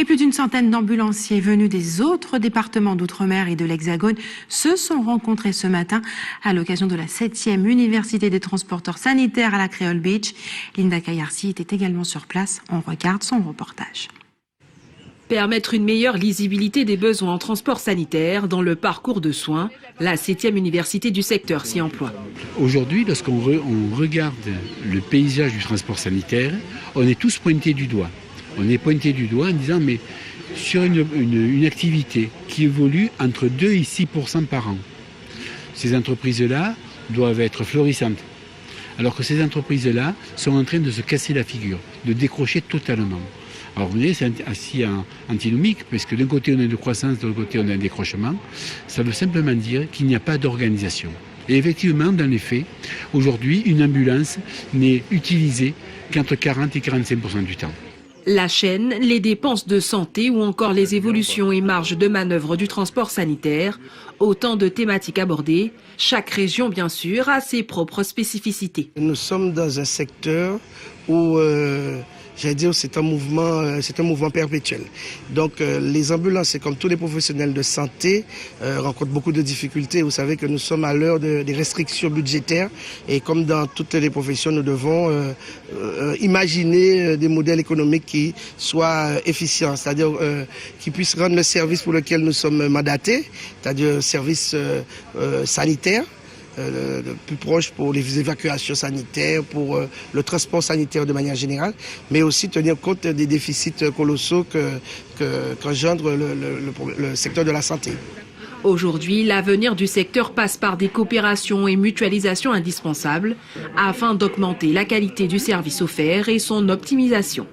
Et plus d'une centaine d'ambulanciers venus des autres départements d'outre-mer et de l'Hexagone se sont rencontrés ce matin à l'occasion de la 7e Université des transporteurs sanitaires à la Creole Beach. Linda Kayarsi était également sur place. On regarde son reportage. Permettre une meilleure lisibilité des besoins en transport sanitaire dans le parcours de soins, la 7e université du secteur s'y emploie. Aujourd'hui, lorsqu'on regarde le paysage du transport sanitaire, on est tous pointés du doigt. On est pointé du doigt en disant mais sur une activité qui évolue entre 2 et 6% par an, ces entreprises-là doivent être florissantes. Alors que ces entreprises-là sont en train de se casser la figure, de décrocher totalement. Alors vous voyez, c'est assez antinomique, parce que d'un côté on a une croissance, de l'autre côté on a un décrochement. Ça veut simplement dire qu'il n'y a pas d'organisation. Et effectivement, dans les faits, aujourd'hui, une ambulance n'est utilisée qu'entre 40 et 45% du temps. La chaîne, les dépenses de santé ou encore les évolutions et marges de manœuvre du transport sanitaire, autant de thématiques abordées. Chaque région, bien sûr, a ses propres spécificités. Nous sommes dans un secteur où j'allais dire c'est un mouvement perpétuel. Donc les ambulances, comme tous les professionnels de santé, rencontrent beaucoup de difficultés. Vous savez que nous sommes à l'heure des restrictions budgétaires et comme dans toutes les professions, nous devons imaginer des modèles économiques qui soient efficients, c'est-à-dire qui puissent rendre le service pour lequel nous sommes mandatés, c'est-à-dire service sanitaire, le plus proche pour les évacuations sanitaires, pour le transport sanitaire de manière générale, mais aussi tenir compte des déficits colossaux qu'engendre le secteur de la santé. Aujourd'hui, l'avenir du secteur passe par des coopérations et mutualisations indispensables afin d'augmenter la qualité du service offert et son optimisation.